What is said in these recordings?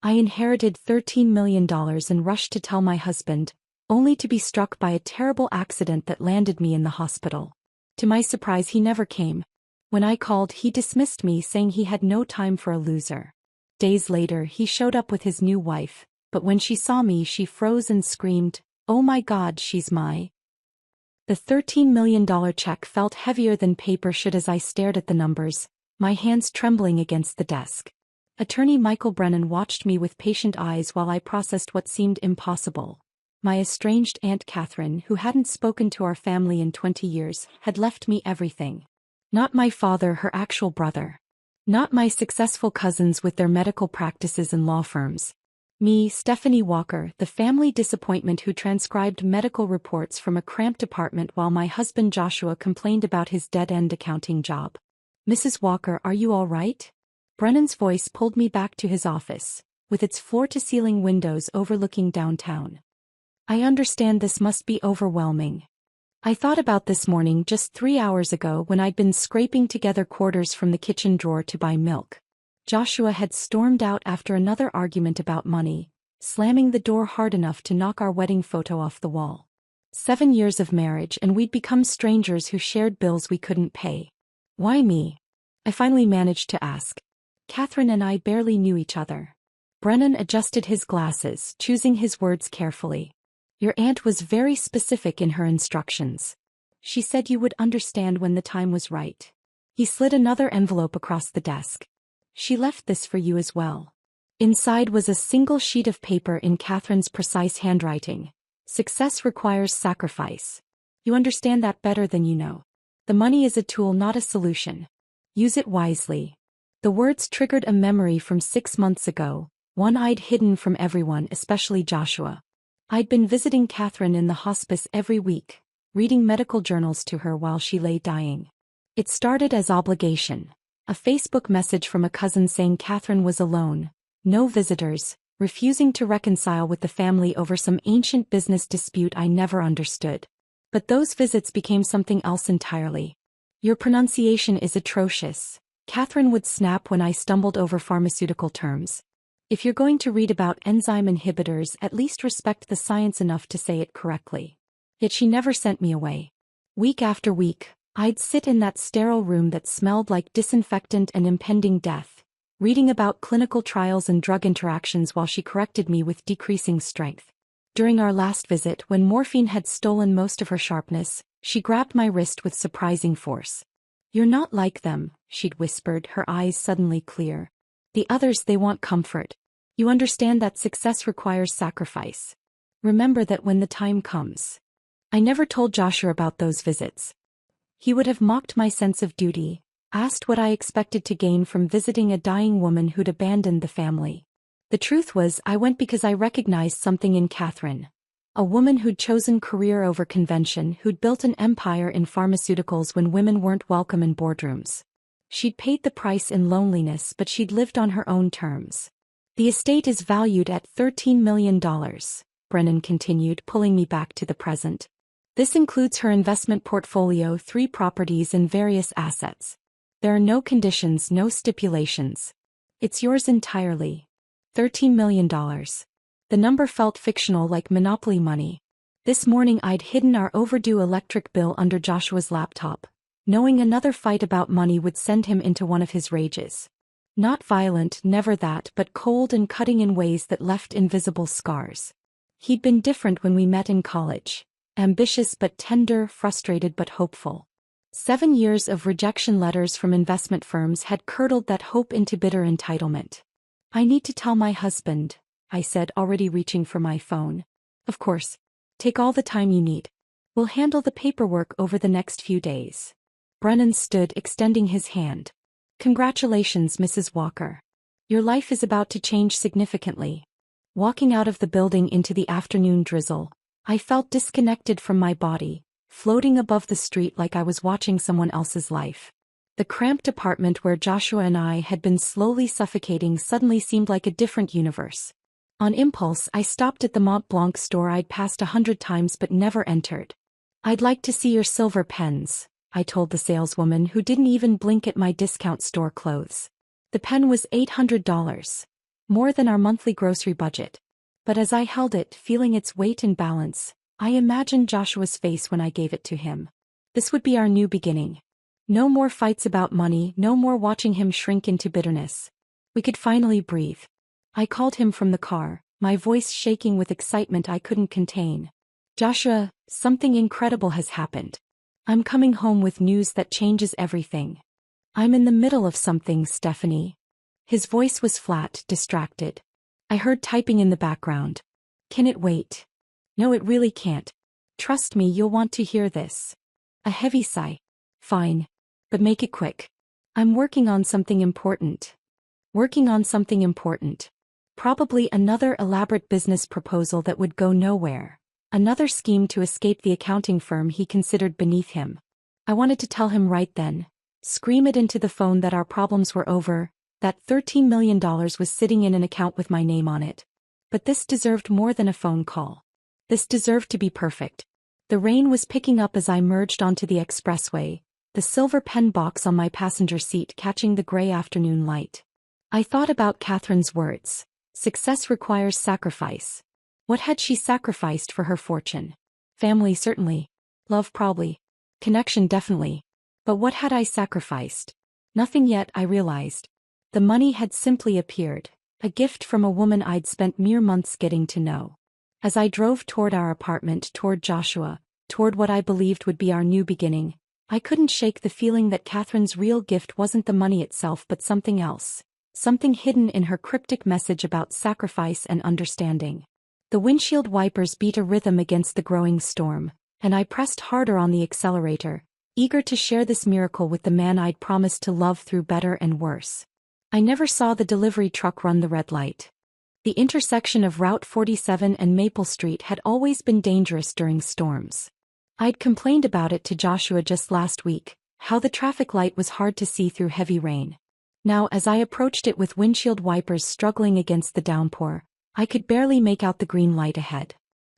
I inherited $13 million and rushed to tell my husband, only to be struck by a terrible accident that landed me in the hospital. To my surprise, he never came. When I called, he dismissed me, saying he had no time for a loser. Days later, he showed up with his new wife, but when she saw me, she froze and screamed, "Oh my God, she's my..." The $13 million check felt heavier than paper should as I stared at the numbers, my hands trembling against the desk. Attorney Michael Brennan watched me with patient eyes while I processed what seemed impossible. My estranged Aunt Catherine, who hadn't spoken to our family in 20 years, had left me everything. Not my father, her actual brother. Not my successful cousins with their medical practices and law firms. Me, Stephanie Walker, the family disappointment who transcribed medical reports from a cramped apartment while my husband Joshua complained about his dead-end accounting job. "Mrs. Walker, are you all right?" Brennan's voice pulled me back to his office, with its floor-to-ceiling windows overlooking downtown. "I understand this must be overwhelming. I thought about this morning just 3 hours ago when I'd been scraping together quarters from the kitchen drawer to buy milk. Joshua had stormed out after another argument about money, slamming the door hard enough to knock our wedding photo off the wall. 7 years of marriage and we'd become strangers who shared bills we couldn't pay. Why me? I finally managed to ask. Catherine and I barely knew each other. Brennan adjusted his glasses, choosing his words carefully. Your aunt was very specific in her instructions. She said you would understand when the time was right. He slid another envelope across the desk. She left this for you as well. Inside was a single sheet of paper in Catherine's precise handwriting. Success requires sacrifice. You understand that better than you know. The money is a tool, not a solution. Use it wisely. The words triggered a memory from 6 months ago, one I'd hidden from everyone, especially Joshua. I'd been visiting Catherine in the hospice every week, reading medical journals to her while she lay dying. It started as obligation. A Facebook message from a cousin saying Catherine was alone, no visitors, refusing to reconcile with the family over some ancient business dispute I never understood. But those visits became something else entirely. Your pronunciation is atrocious, Catherine would snap when I stumbled over pharmaceutical terms. If you're going to read about enzyme inhibitors, at least respect the science enough to say it correctly. Yet she never sent me away. Week after week, I'd sit in that sterile room that smelled like disinfectant and impending death, reading about clinical trials and drug interactions while she corrected me with decreasing strength. During our last visit, when morphine had stolen most of her sharpness, she grabbed my wrist with surprising force. You're not like them, she'd whispered, her eyes suddenly clear. The others, they want comfort. You understand that success requires sacrifice. Remember that when the time comes. I never told Joshua about those visits. He would have mocked my sense of duty, asked what I expected to gain from visiting a dying woman who'd abandoned the family. The truth was, I went because I recognized something in Catherine. A woman who'd chosen career over convention, who'd built an empire in pharmaceuticals when women weren't welcome in boardrooms. She'd paid the price in loneliness, but she'd lived on her own terms. The estate is valued at $13 million, Brennan continued, pulling me back to the present. This includes her investment portfolio, 3 properties and various assets. There are no conditions, no stipulations. It's yours entirely. $13 million. The number felt fictional, like monopoly money. This morning I'd hidden our overdue electric bill under Joshua's laptop, knowing another fight about money would send him into one of his rages. Not violent, never that, but cold and cutting in ways that left invisible scars. He'd been different when we met in college. Ambitious but tender, frustrated but hopeful. 7 years of rejection letters from investment firms had curdled that hope into bitter entitlement. I need to tell my husband, I said, already reaching for my phone. Of course. Take all the time you need. We'll handle the paperwork over the next few days. Brennan stood, extending his hand. Congratulations, Mrs. Walker. Your life is about to change significantly. Walking out of the building into the afternoon drizzle, I felt disconnected from my body, floating above the street like I was watching someone else's life. The cramped apartment where Joshua and I had been slowly suffocating suddenly seemed like a different universe. On impulse, I stopped at the Mont Blanc store I'd passed 100 times but never entered. I'd like to see your silver pens, I told the saleswoman, who didn't even blink at my discount store clothes. The pen was $800. more than our monthly grocery budget. But as I held it, feeling its weight and balance, I imagined Joshua's face when I gave it to him. This would be our new beginning. No more fights about money, no more watching him shrink into bitterness. We could finally breathe. I called him from the car, my voice shaking with excitement I couldn't contain. Joshua, something incredible has happened. I'm coming home with news that changes everything. I'm in the middle of something, Stephanie. His voice was flat, distracted. I heard typing in the background. Can it wait? No, it really can't. Trust me, you'll want to hear this. A heavy sigh. Fine. But make it quick. I'm working on something important. Working on something important. Probably another elaborate business proposal that would go nowhere. Another scheme to escape the accounting firm he considered beneath him. I wanted to tell him right then. Scream it into the phone that our problems were over, that $13 million was sitting in an account with my name on it. But this deserved more than a phone call. This deserved to be perfect. The rain was picking up as I merged onto the expressway, the silver pen box on my passenger seat catching the gray afternoon light. I thought about Catherine's words. Success requires sacrifice. What had she sacrificed for her fortune? Family certainly. Love probably. Connection definitely. But what had I sacrificed? Nothing yet, I realized. The money had simply appeared, a gift from a woman I'd spent mere months getting to know. As I drove toward our apartment, toward Joshua, toward what I believed would be our new beginning, I couldn't shake the feeling that Catherine's real gift wasn't the money itself but something else. Something hidden in her cryptic message about sacrifice and understanding. The windshield wipers beat a rhythm against the growing storm, and I pressed harder on the accelerator, eager to share this miracle with the man I'd promised to love through better and worse. I never saw the delivery truck run the red light. The intersection of Route 47 and Maple Street had always been dangerous during storms. I'd complained about it to Joshua just last week, how the traffic light was hard to see through heavy rain. Now, as I approached it with windshield wipers struggling against the downpour, I could barely make out the green light ahead.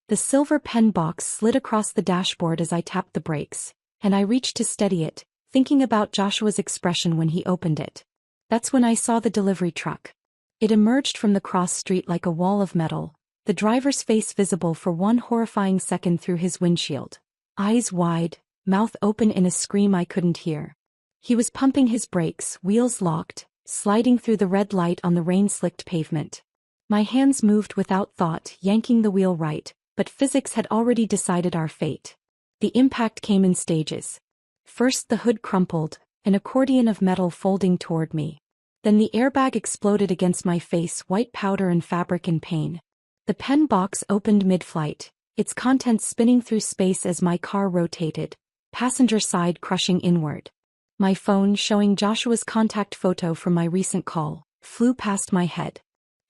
The silver pen box slid across the dashboard as I tapped the brakes, and I reached to steady it, thinking about Joshua's expression when he opened it. That's when I saw the delivery truck. It emerged from the cross street like a wall of metal, the driver's face visible for one horrifying second through his windshield. Eyes wide, mouth open in a scream I couldn't hear. He was pumping his brakes, wheels locked, sliding through the red light on the rain-slicked pavement. My hands moved without thought, yanking the wheel right, but physics had already decided our fate. The impact came in stages. First the hood crumpled, an accordion of metal folding toward me. Then the airbag exploded against my face, white powder and fabric in pain. The pen box opened mid-flight, its contents spinning through space as my car rotated, passenger side crushing inward. My phone, showing Joshua's contact photo from my recent call, flew past my head.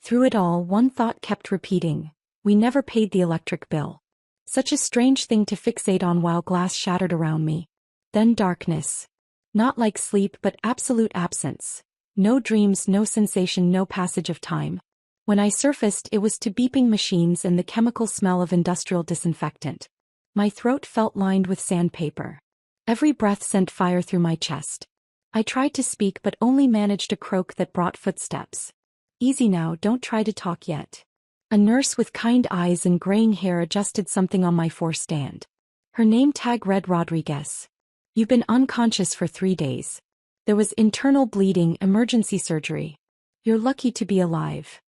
Through it all, one thought kept repeating. We never paid the electric bill. Such a strange thing to fixate on while glass shattered around me. Then darkness. Not like sleep but absolute absence. No dreams, no sensation, no passage of time. When I surfaced, it was to beeping machines and the chemical smell of industrial disinfectant. My throat felt lined with sandpaper. Every breath sent fire through my chest. I tried to speak but only managed a croak that brought footsteps. Easy now, don't try to talk yet. A nurse with kind eyes and graying hair adjusted something on my forestand. Her name tag read Rodriguez. You've been unconscious for 3 days. There was internal bleeding, emergency surgery. You're lucky to be alive.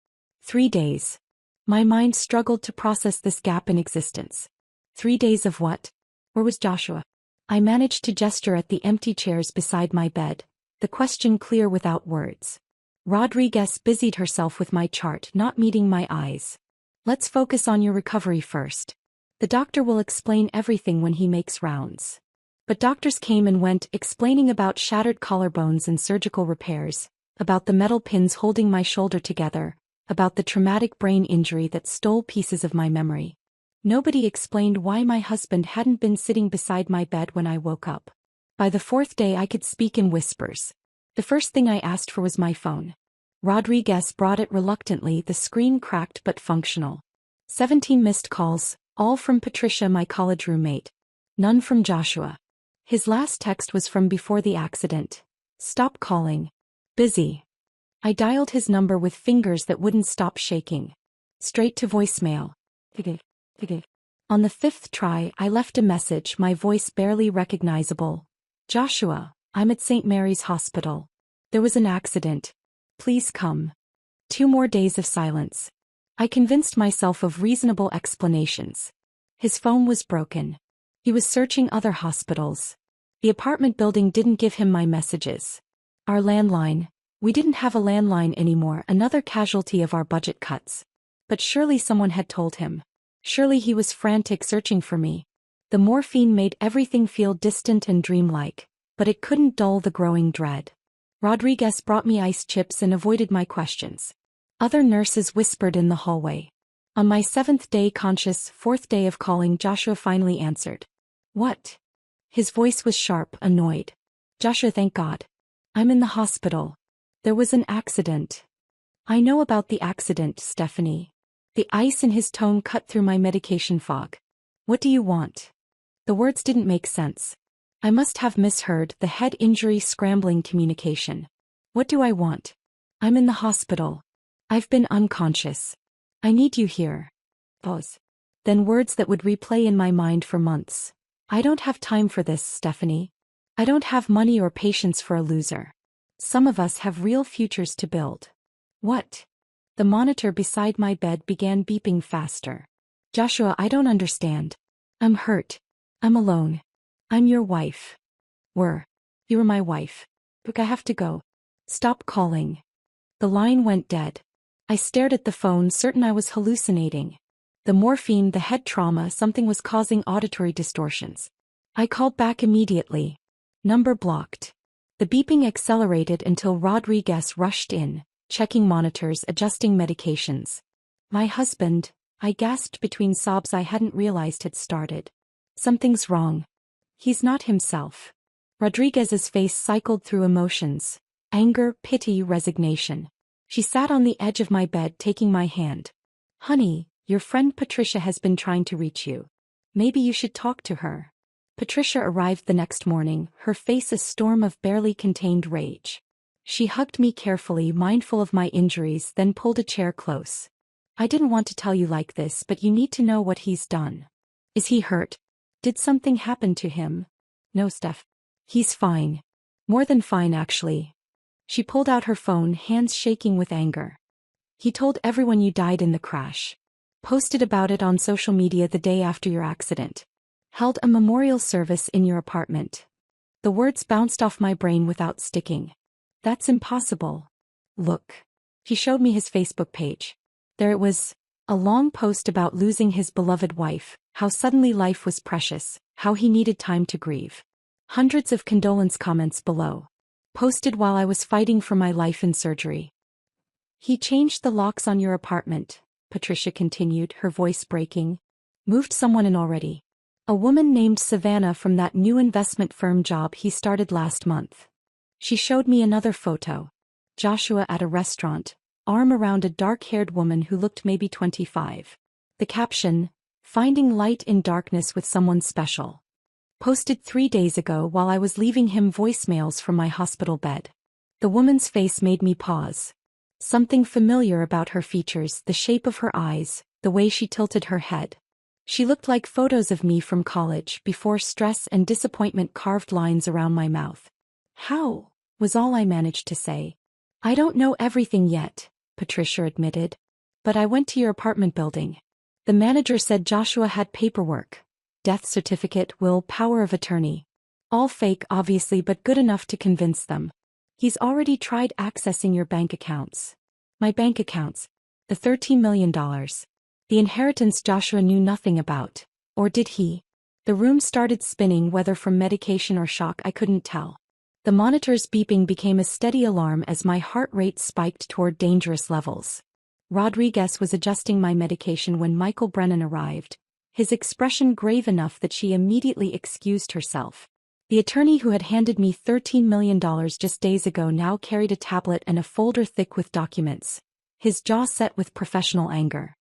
3 days. My mind struggled to process this gap in existence. 3 days of what? Where was Joshua? I managed to gesture at the empty chairs beside my bed, the question clear without words. Rodriguez busied herself with my chart, not meeting my eyes. Let's focus on your recovery first. The doctor will explain everything when he makes rounds. But doctors came and went, explaining about shattered collarbones and surgical repairs, about the metal pins holding my shoulder together, about the traumatic brain injury that stole pieces of my memory. Nobody explained why my husband hadn't been sitting beside my bed when I woke up. By the 4th day I could speak in whispers. The first thing I asked for was my phone. Rodriguez brought it reluctantly, the screen cracked but functional. 17 missed calls, all from Patricia, my college roommate. None from Joshua. His last text was from before the accident. Stop calling. Busy. I dialed his number with fingers that wouldn't stop shaking. Straight to voicemail. On the fifth try, I left a message, my voice barely recognizable. Joshua, I'm at St. Mary's Hospital. There was an accident. Please come. 2 more days of silence. I convinced myself of reasonable explanations. His phone was broken. He was searching other hospitals. The apartment building didn't give him my messages. Our landline. We didn't have a landline anymore, another casualty of our budget cuts. But surely someone had told him. Surely he was frantic searching for me. The morphine made everything feel distant and dreamlike, but it couldn't dull the growing dread. Rodriguez brought me ice chips and avoided my questions. Other nurses whispered in the hallway. On my 7th day conscious, 4th day of calling, Joshua finally answered. What? His voice was sharp, annoyed. Joshua, thank God. I'm in the hospital. There was an accident. I know about the accident, Stephanie. The ice in his tone cut through my medication fog. What do you want? The words didn't make sense. I must have misheard the head injury scrambling communication. What do I want? I'm in the hospital. I've been unconscious. I need you here. Pause. Then words that would replay in my mind for months. I don't have time for this, Stephanie. I don't have money or patience for a loser. Some of us have real futures to build. What? The monitor beside my bed began beeping faster. Joshua, I don't understand. I'm hurt. I'm alone. I'm your wife. You were my wife. Look, I have to go. Stop calling. The line went dead. I stared at the phone, certain I was hallucinating. The morphine, the head trauma, something was causing auditory distortions. I called back immediately. Number blocked. The beeping accelerated until Rodriguez rushed in, checking monitors, adjusting medications. My husband, I gasped between sobs I hadn't realized had started. Something's wrong. He's not himself. Rodriguez's face cycled through emotions. Anger, pity, resignation. She sat on the edge of my bed taking my hand. Honey, your friend Patricia has been trying to reach you. Maybe you should talk to her. Patricia arrived the next morning, her face a storm of barely contained rage. She hugged me carefully, mindful of my injuries, then pulled a chair close. I didn't want to tell you like this, but you need to know what he's done. Is he hurt? Did something happen to him? No, Steph. He's fine. More than fine, actually. She pulled out her phone, hands shaking with anger. He told everyone you died in the crash. Posted about it on social media the day after your accident. Held a memorial service in your apartment. The words bounced off my brain without sticking. That's impossible. Look. He showed me his Facebook page. There it was. A long post about losing his beloved wife, how suddenly life was precious, how he needed time to grieve. Hundreds of condolence comments below. Posted while I was fighting for my life in surgery. He changed the locks on your apartment, Patricia continued, her voice breaking. Moved someone in already. A woman named Savannah from that new investment firm job he started last month. She showed me another photo. Joshua at a restaurant, arm around a dark-haired woman who looked maybe 25. The caption, Finding light in darkness with someone special. Posted 3 days ago while I was leaving him voicemails from my hospital bed. The woman's face made me pause. Something familiar about her features, the shape of her eyes, the way she tilted her head. She looked like photos of me from college before stress and disappointment carved lines around my mouth. How? Was all I managed to say. I don't know everything yet, Patricia admitted. But I went to your apartment building. The manager said Joshua had paperwork. Death certificate, will, power of attorney. All fake, obviously, but good enough to convince them. He's already tried accessing your bank accounts. My bank accounts. The $13 million. The inheritance Joshua knew nothing about. Or did he? The room started spinning, whether from medication or shock I couldn't tell. The monitor's beeping became a steady alarm as my heart rate spiked toward dangerous levels. Rodriguez was adjusting my medication when Michael Brennan arrived, his expression grave enough that she immediately excused herself. The attorney who had handed me $13 million just days ago now carried a tablet and a folder thick with documents, his jaw set with professional anger.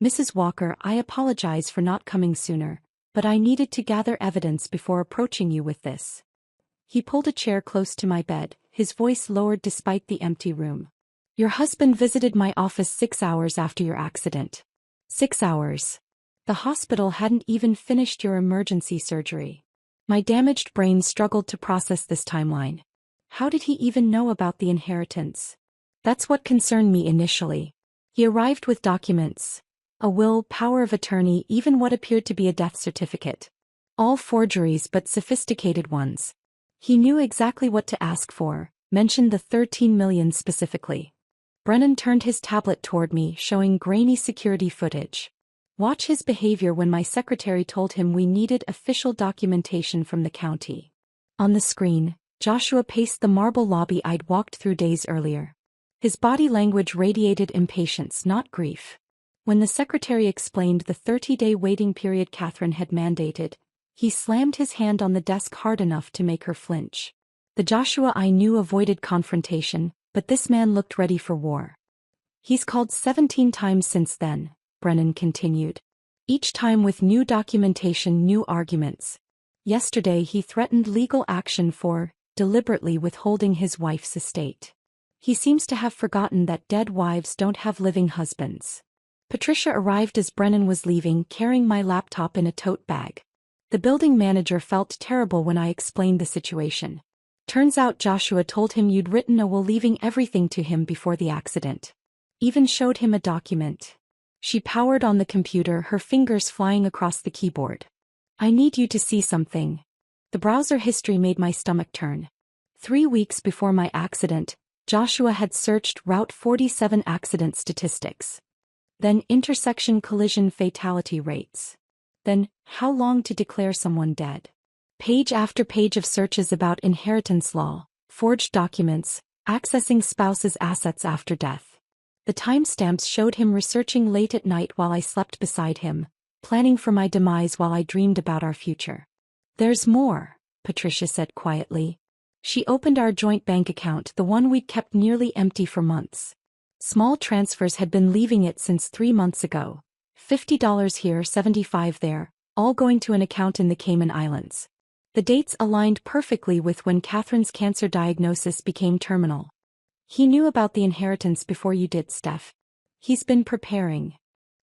Mrs. Walker, I apologize for not coming sooner, but I needed to gather evidence before approaching you with this. He pulled a chair close to my bed, his voice lowered despite the empty room. Your husband visited my office 6 hours after your accident. 6 hours. The hospital hadn't even finished your emergency surgery. My damaged brain struggled to process this timeline. How did he even know about the inheritance? That's what concerned me initially. He arrived with documents. A will, power of attorney, even what appeared to be a death certificate. All forgeries but sophisticated ones. He knew exactly what to ask for, mentioned the 13 million specifically. Brennan turned his tablet toward me, showing grainy security footage. Watch his behavior when my secretary told him we needed official documentation from the county. On the screen, Joshua paced the marble lobby I'd walked through days earlier. His body language radiated impatience, not grief. When the secretary explained the 30-day waiting period Catherine had mandated, he slammed his hand on the desk hard enough to make her flinch. The Joshua I knew avoided confrontation, but this man looked ready for war. He's called 17 times since then, Brennan continued. Each time with new documentation, new arguments. Yesterday he threatened legal action for deliberately withholding his wife's estate. He seems to have forgotten that dead wives don't have living husbands. Patricia arrived as Brennan was leaving, carrying my laptop in a tote bag. The building manager felt terrible when I explained the situation. Turns out Joshua told him you'd written a will leaving everything to him before the accident. Even showed him a document. She powered on the computer, her fingers flying across the keyboard. I need you to see something. The browser history made my stomach turn. 3 weeks before my accident, Joshua had searched Route 47 accident statistics. Then intersection collision fatality rates. Then, how long to declare someone dead. Page after page of searches about inheritance law, forged documents, accessing spouses' assets after death. The timestamps showed him researching late at night while I slept beside him, planning for my demise while I dreamed about our future. There's more, Patricia said quietly. She opened our joint bank account, the one we'd kept nearly empty for months. Small transfers had been leaving it since 3 months ago. $50 here, $75 there, all going to an account in the Cayman Islands. The dates aligned perfectly with when Catherine's cancer diagnosis became terminal. He knew about the inheritance before you did, Steph. He's been preparing.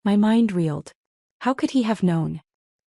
My mind reeled. How could he have known?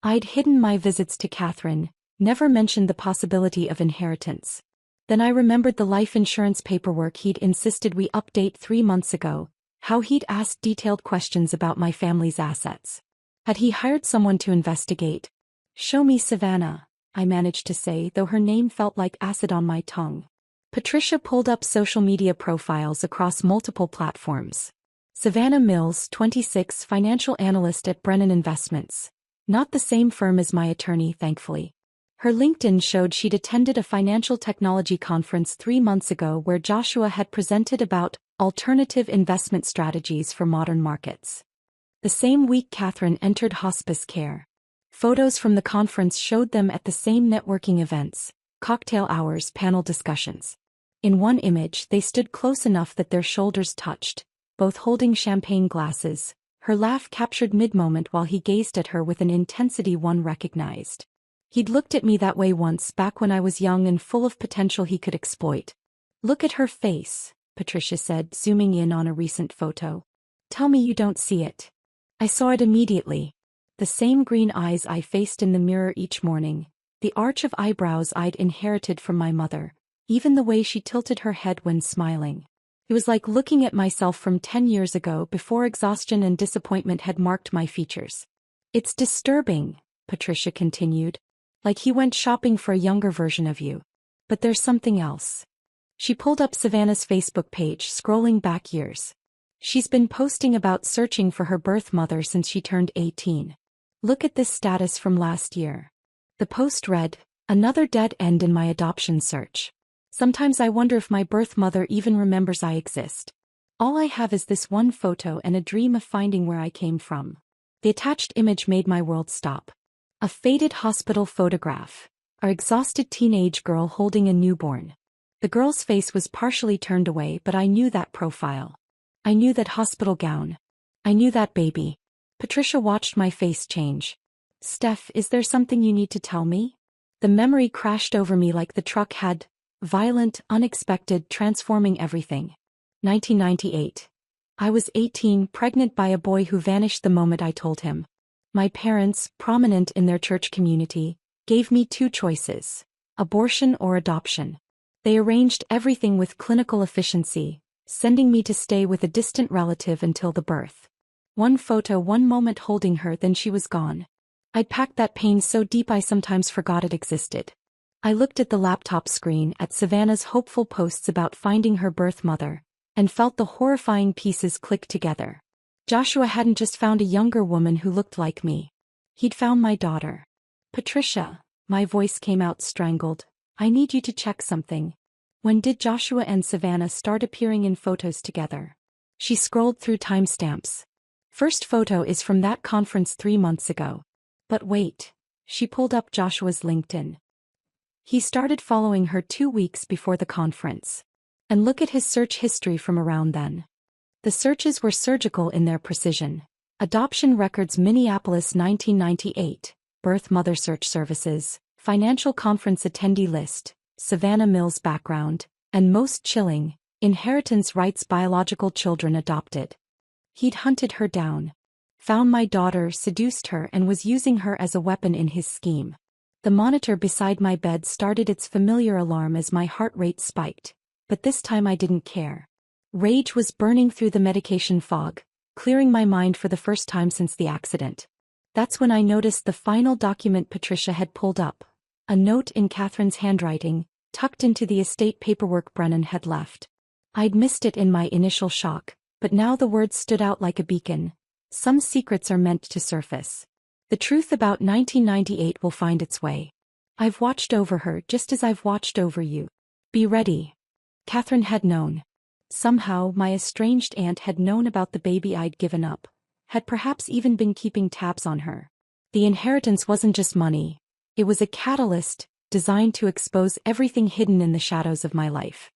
I'd hidden my visits to Catherine, never mentioned the possibility of inheritance. Then I remembered the life insurance paperwork he'd insisted we update 3 months ago, how he'd asked detailed questions about my family's assets. Had he hired someone to investigate? Show me Savannah, I managed to say, though her name felt like acid on my tongue. Patricia pulled up social media profiles across multiple platforms. Savannah Mills, 26, financial analyst at Brennan Investments. Not the same firm as my attorney, thankfully. Her LinkedIn showed she'd attended a financial technology conference 3 months ago where Joshua had presented about alternative investment strategies for modern markets. The same week Catherine entered hospice care. Photos from the conference showed them at the same networking events, cocktail hours, panel discussions. In one image they stood close enough that their shoulders touched, both holding champagne glasses, her laugh captured mid-moment while he gazed at her with an intensity one recognized. He'd looked at me that way once back when I was young and full of potential he could exploit. Look at her face, Patricia said, zooming in on a recent photo. Tell me you don't see it. I saw it immediately. The same green eyes I faced in the mirror each morning, the arch of eyebrows I'd inherited from my mother, even the way she tilted her head when smiling. It was like looking at myself from 10 years ago before exhaustion and disappointment had marked my features. It's disturbing, Patricia continued. Like he went shopping for a younger version of you. But there's something else. She pulled up Savannah's Facebook page, scrolling back years. She's been posting about searching for her birth mother since she turned 18. Look at this status from last year. The post read, "Another dead end in my adoption search. Sometimes I wonder if my birth mother even remembers I exist. All I have is this one photo and a dream of finding where I came from." The attached image made my world stop. A faded hospital photograph. An exhausted teenage girl holding a newborn. The girl's face was partially turned away, but I knew that profile. I knew that hospital gown. I knew that baby. Patricia watched my face change. Steph, is there something you need to tell me? The memory crashed over me like the truck had. Violent, unexpected, transforming everything. 1998. I was 18, pregnant by a boy who vanished the moment I told him. My parents, prominent in their church community, gave me two choices: abortion or adoption. They arranged everything with clinical efficiency, sending me to stay with a distant relative until the birth. One photo, one moment holding her, then she was gone. I'd packed that pain so deep I sometimes forgot it existed. I looked at the laptop screen at Savannah's hopeful posts about finding her birth mother, and felt the horrifying pieces click together. Joshua hadn't just found a younger woman who looked like me. He'd found my daughter. Patricia, my voice came out strangled. I need you to check something. When did Joshua and Savannah start appearing in photos together? She scrolled through timestamps. First photo is from that conference 3 months ago. But wait. She pulled up Joshua's LinkedIn. He started following her 2 weeks before the conference. And look at his search history from around then. The searches were surgical in their precision. Adoption records, Minneapolis 1998, birth mother search services, financial conference attendee list, Savannah Mills background, and most chilling, inheritance rights, biological children adopted. He'd hunted her down. Found my daughter, seduced her, and was using her as a weapon in his scheme. The monitor beside my bed started its familiar alarm as my heart rate spiked. But this time I didn't care. Rage was burning through the medication fog, clearing my mind for the first time since the accident. That's when I noticed the final document Patricia had pulled up. A note in Catherine's handwriting, tucked into the estate paperwork Brennan had left. I'd missed it in my initial shock, but now the words stood out like a beacon. Some secrets are meant to surface. The truth about 1998 will find its way. I've watched over her just as I've watched over you. Be ready. Catherine had known. Somehow my estranged aunt had known about the baby I'd given up, had perhaps even been keeping tabs on her. The inheritance wasn't just money. It was a catalyst, designed to expose everything hidden in the shadows of my life.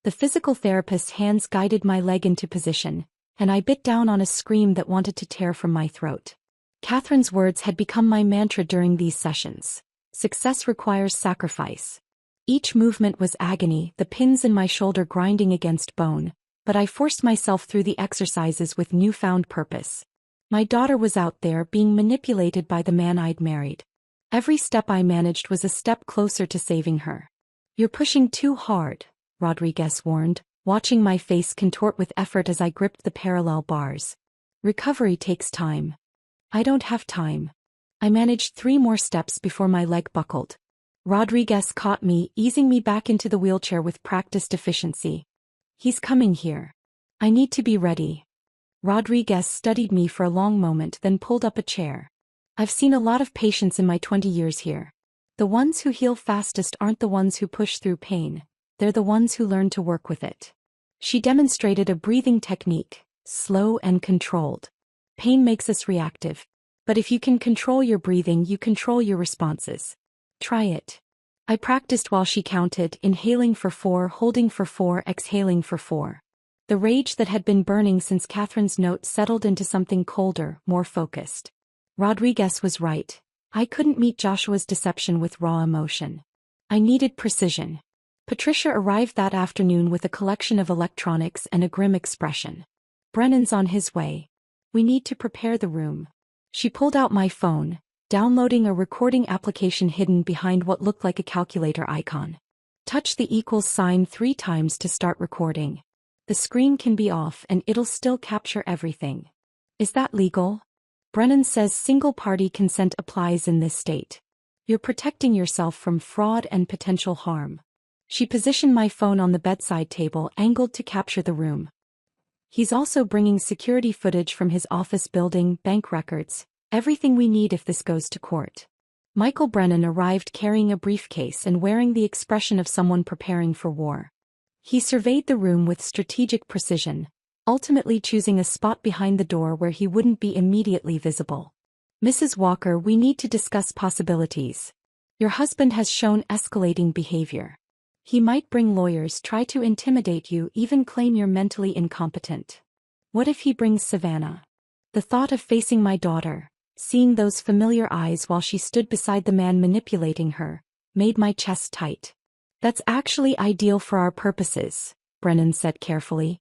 The physical therapist's hands guided my leg into position, and I bit down on a scream that wanted to tear from my throat. Catherine's words had become my mantra during these sessions. Success requires sacrifice. Each movement was agony, the pins in my shoulder grinding against bone, but I forced myself through the exercises with newfound purpose. My daughter was out there being manipulated by the man I'd married. Every step I managed was a step closer to saving her. You're pushing too hard, Rodriguez warned, watching my face contort with effort as I gripped the parallel bars. Recovery takes time. I don't have time. I managed 3 more steps before my leg buckled. Rodriguez caught me, easing me back into the wheelchair with practiced efficiency. He's coming here. I need to be ready. Rodriguez studied me for a long moment, then pulled up a chair. I've seen a lot of patients in my 20 years here. The ones who heal fastest aren't the ones who push through pain. They're the ones who learn to work with it. She demonstrated a breathing technique, slow and controlled. Pain makes us reactive. But if you can control your breathing, you control your responses. Try it. I practiced while she counted, inhaling for 4, holding for 4, exhaling for 4. The rage that had been burning since Catherine's note settled into something colder, more focused. Rodriguez was right. I couldn't meet Joshua's deception with raw emotion. I needed precision. Patricia arrived that afternoon with a collection of electronics and a grim expression. Brennan's on his way. We need to prepare the room. She pulled out my phone, downloading a recording application hidden behind what looked like a calculator icon. Touch the equals sign 3 times to start recording. The screen can be off and it'll still capture everything. Is that legal? Brennan says single-party consent applies in this state. You're protecting yourself from fraud and potential harm. She positioned my phone on the bedside table, angled to capture the room. He's also bringing security footage from his office building, bank records, everything we need if this goes to court. Michael Brennan arrived carrying a briefcase and wearing the expression of someone preparing for war. He surveyed the room with strategic precision, ultimately choosing a spot behind the door where he wouldn't be immediately visible. Mrs. Walker, we need to discuss possibilities. Your husband has shown escalating behavior. He might bring lawyers, try to intimidate you, even claim you're mentally incompetent. What if he brings Savannah? The thought of facing my daughter, seeing those familiar eyes while she stood beside the man manipulating her, made my chest tight. That's actually ideal for our purposes, Brennan said carefully.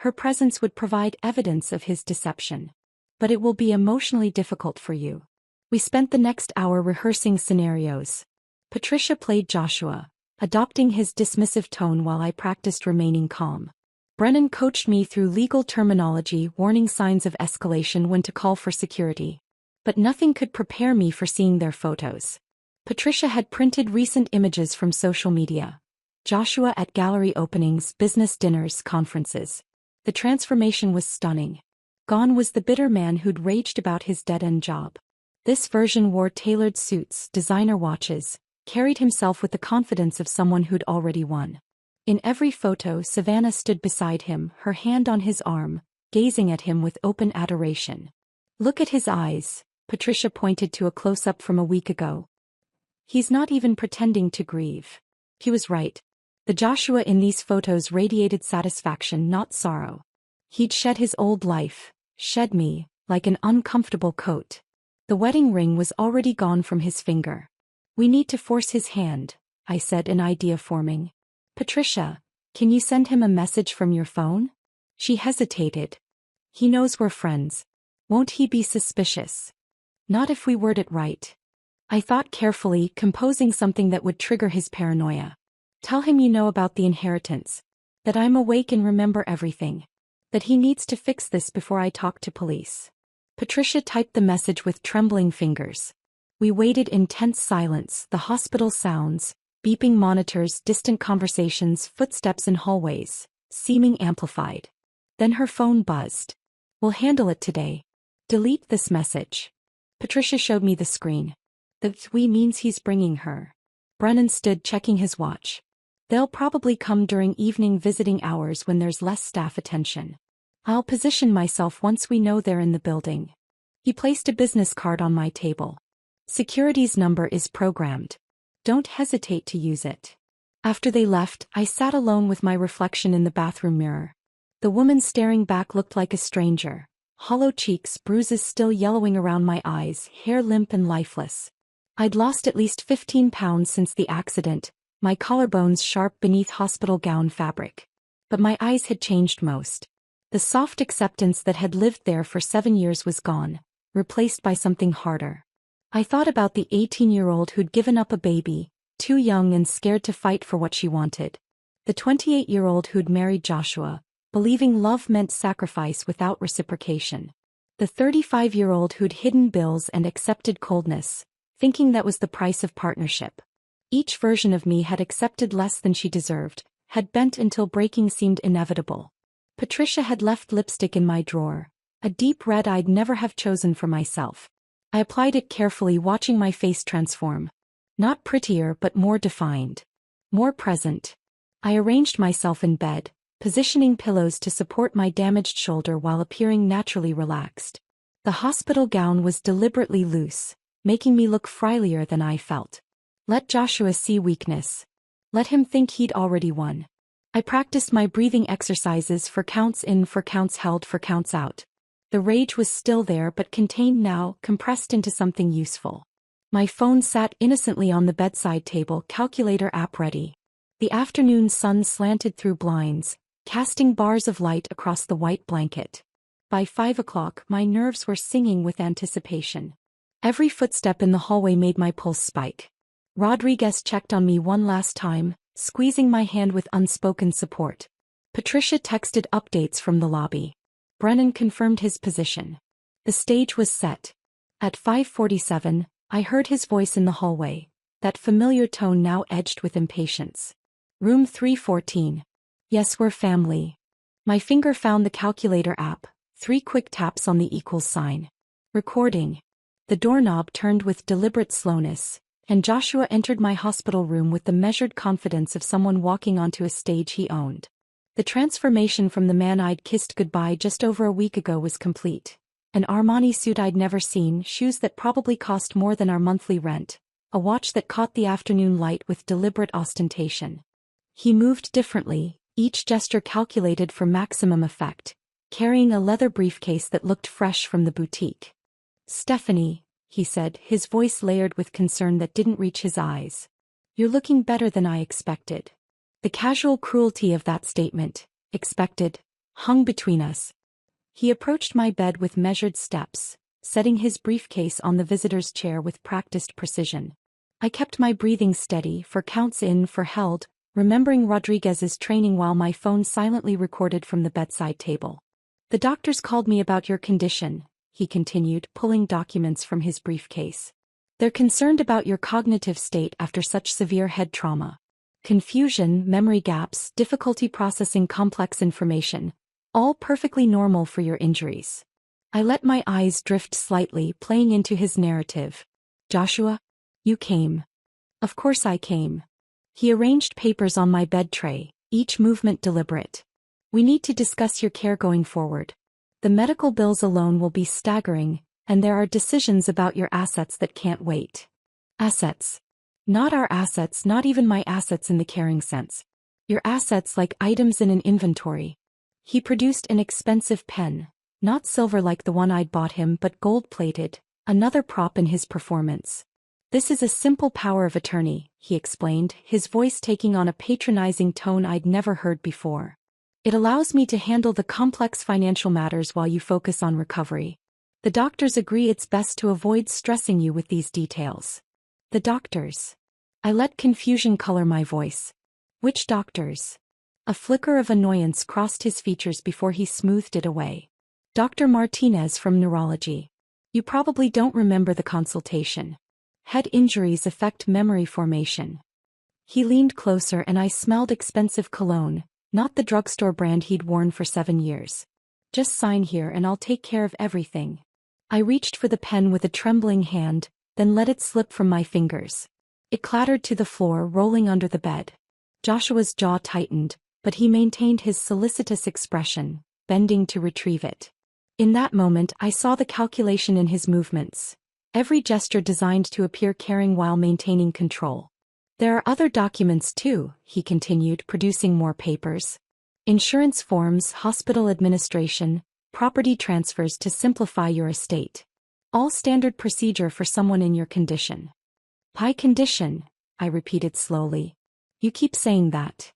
Her presence would provide evidence of his deception. But it will be emotionally difficult for you. We spent the next hour rehearsing scenarios. Patricia played Joshua, adopting his dismissive tone while I practiced remaining calm. Brennan coached me through legal terminology, warning signs of escalation, when to call for security. But nothing could prepare me for seeing their photos. Patricia had printed recent images from social media. Joshua at gallery openings, business dinners, conferences. The transformation was stunning. Gone was the bitter man who'd raged about his dead-end job. This version wore tailored suits, designer watches, carried himself with the confidence of someone who'd already won. In every photo, Savannah stood beside him, her hand on his arm, gazing at him with open adoration. Look at his eyes, Patricia pointed to a close-up from a week ago. He's not even pretending to grieve. He was right. The Joshua in these photos radiated satisfaction, not sorrow. He'd shed his old life, shed me, like an uncomfortable coat. The wedding ring was already gone from his finger. We need to force his hand, I said, an idea forming. Patricia, can you send him a message from your phone? She hesitated. He knows we're friends. Won't he be suspicious? Not if we word it right. I thought carefully, composing something that would trigger his paranoia. Tell him you know about the inheritance. That I'm awake and remember everything. That he needs to fix this before I talk to police. Patricia typed the message with trembling fingers. We waited in tense silence, the hospital sounds, beeping monitors, distant conversations, footsteps in hallways, seeming amplified. Then her phone buzzed. We'll handle it today. Delete this message. Patricia showed me the screen. That we means he's bringing her. Brennan stood checking his watch. They'll probably come during evening visiting hours when there's less staff attention. I'll position myself once we know they're in the building. He placed a business card on my table. Security's number is programmed. Don't hesitate to use it. After they left, I sat alone with my reflection in the bathroom mirror. The woman staring back looked like a stranger. Hollow cheeks, bruises still yellowing around my eyes, hair limp and lifeless. I'd lost at least 15 pounds since the accident, my collarbones sharp beneath hospital gown fabric. But my eyes had changed most. The soft acceptance that had lived there for 7 years was gone, replaced by something harder. I thought about the 18-year-old who'd given up a baby, too young and scared to fight for what she wanted. The 28-year-old who'd married Joshua, believing love meant sacrifice without reciprocation. The 35-year-old who'd hidden bills and accepted coldness, thinking that was the price of partnership. Each version of me had accepted less than she deserved, had bent until breaking seemed inevitable. Patricia had left lipstick in my drawer, a deep red I'd never have chosen for myself. I applied it carefully, watching my face transform. Not prettier but more defined. More present. I arranged myself in bed, positioning pillows to support my damaged shoulder while appearing naturally relaxed. The hospital gown was deliberately loose, making me look frilier than I felt. Let Joshua see weakness. Let him think he'd already won. I practiced my breathing exercises for counts in, for counts held, for counts out. The rage was still there but contained now, compressed into something useful. My phone sat innocently on the bedside table, calculator app ready. The afternoon sun slanted through blinds, casting bars of light across the white blanket. By 5 o'clock, my nerves were singing with anticipation. Every footstep in the hallway made my pulse spike. Rodriguez checked on me one last time, squeezing my hand with unspoken support. Patricia texted updates from the lobby. Brennan confirmed his position. The stage was set. At 5:47, I heard his voice in the hallway, that familiar tone now edged with impatience. Room 314. Yes, we're family. My finger found the calculator app, 3 quick taps on the equals sign. Recording. The doorknob turned with deliberate slowness, and Joshua entered my hospital room with the measured confidence of someone walking onto a stage he owned. The transformation from the man I'd kissed goodbye just over a week ago was complete. An Armani suit I'd never seen, shoes that probably cost more than our monthly rent, a watch that caught the afternoon light with deliberate ostentation. He moved differently, each gesture calculated for maximum effect, carrying a leather briefcase that looked fresh from the boutique. "Stephanie," he said, his voice layered with concern that didn't reach his eyes. "You're looking better than I expected." The casual cruelty of that statement, expected, hung between us. He approached my bed with measured steps, setting his briefcase on the visitor's chair with practiced precision. I kept my breathing steady, for counts in, for held, remembering Rodriguez's training while my phone silently recorded from the bedside table. The doctors called me about your condition, he continued, pulling documents from his briefcase. They're concerned about your cognitive state after such severe head trauma. Confusion, memory gaps, difficulty processing complex information, all perfectly normal for your injuries. I let my eyes drift slightly, playing into his narrative. Joshua? You came. Of course I came. He arranged papers on my bed tray, each movement deliberate. We need to discuss your care going forward. The medical bills alone will be staggering, and there are decisions about your assets that can't wait. Assets. Not our assets, not even my assets in the caring sense. Your assets like items in an inventory. He produced an expensive pen, not silver like the one I'd bought him but gold-plated, another prop in his performance. This is a simple power of attorney, he explained, his voice taking on a patronizing tone I'd never heard before. It allows me to handle the complex financial matters while you focus on recovery. The doctors agree it's best to avoid stressing you with these details. The doctors. I let confusion color my voice. Which doctors? A flicker of annoyance crossed his features before he smoothed it away. Dr. Martinez from neurology. You probably don't remember the consultation. Head injuries affect memory formation. He leaned closer and I smelled expensive cologne, not the drugstore brand he'd worn for 7 years. Just sign here and I'll take care of everything. I reached for the pen with a trembling hand, then let it slip from my fingers. It clattered to the floor, rolling under the bed. Joshua's jaw tightened, but he maintained his solicitous expression, bending to retrieve it. In that moment I saw the calculation in his movements, every gesture designed to appear caring while maintaining control. There are other documents too, he continued, producing more papers. Insurance forms, hospital administration, property transfers to simplify your estate. All standard procedure for someone in your condition. My condition, I repeated slowly. You keep saying that.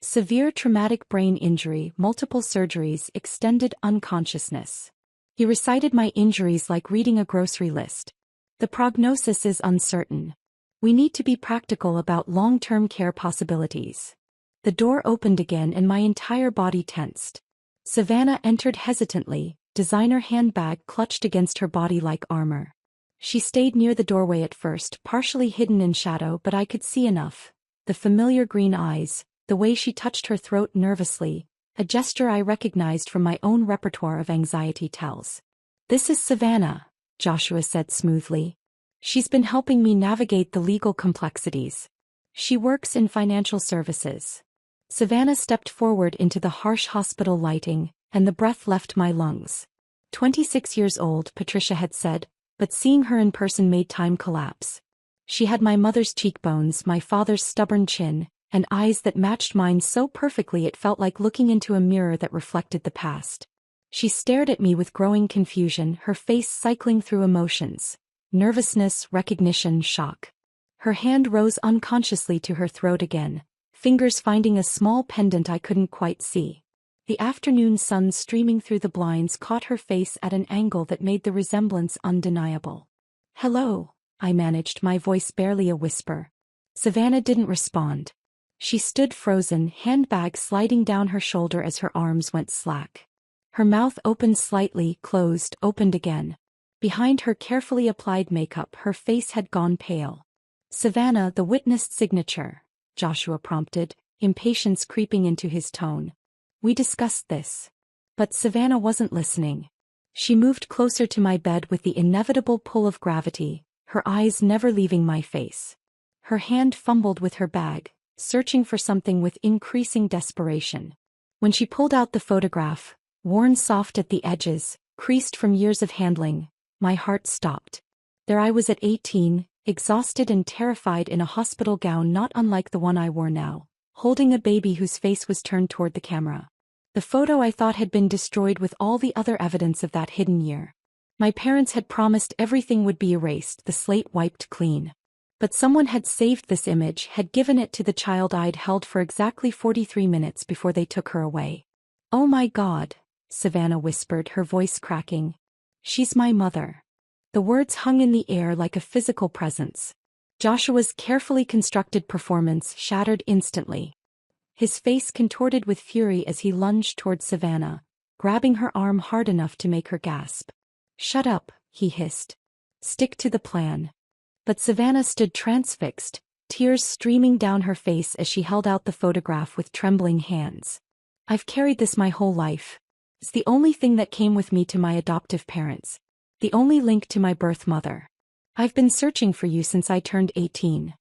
Severe traumatic brain injury, multiple surgeries, extended unconsciousness. He recited my injuries like reading a grocery list. The prognosis is uncertain. We need to be practical about long-term care possibilities. The door opened again and my entire body tensed. Savannah entered hesitantly, designer handbag clutched against her body like armor. She stayed near the doorway at first, partially hidden in shadow, but I could see enough. The familiar green eyes, the way she touched her throat nervously, a gesture I recognized from my own repertoire of anxiety tells. This is Savannah, Joshua said smoothly. She's been helping me navigate the legal complexities. She works in financial services. Savannah stepped forward into the harsh hospital lighting, and the breath left my lungs. 26 years old, Patricia had said, but seeing her in person made time collapse. She had my mother's cheekbones, my father's stubborn chin, and eyes that matched mine so perfectly it felt like looking into a mirror that reflected the past. She stared at me with growing confusion, her face cycling through emotions. Nervousness, recognition, shock. Her hand rose unconsciously to her throat again, fingers finding a small pendant I couldn't quite see. The afternoon sun streaming through the blinds caught her face at an angle that made the resemblance undeniable. Hello, I managed, my voice barely a whisper. Savannah didn't respond. She stood frozen, handbag sliding down her shoulder as her arms went slack. Her mouth opened slightly, closed, opened again. Behind her carefully applied makeup, her face had gone pale. Savannah, the witnessed signature, Joshua prompted, impatience creeping into his tone. We discussed this. But Savannah wasn't listening. She moved closer to my bed with the inevitable pull of gravity, her eyes never leaving my face. Her hand fumbled with her bag, searching for something with increasing desperation. When she pulled out the photograph, worn soft at the edges, creased from years of handling, my heart stopped. There I was at 18, exhausted and terrified in a hospital gown not unlike the one I wore now, holding a baby whose face was turned toward the camera. The photo I thought had been destroyed with all the other evidence of that hidden year. My parents had promised everything would be erased, the slate wiped clean. But someone had saved this image, had given it to the child I'd held for exactly 43 minutes before they took her away. "Oh my God," Savannah whispered, her voice cracking. "She's my mother." The words hung in the air like a physical presence. Joshua's carefully constructed performance shattered instantly. His face contorted with fury as he lunged toward Savannah, grabbing her arm hard enough to make her gasp. "Shut up," he hissed. "Stick to the plan." But Savannah stood transfixed, tears streaming down her face as she held out the photograph with trembling hands. "I've carried this my whole life. It's the only thing that came with me to my adoptive parents. The only link to my birth mother. I've been searching for you since I turned 18.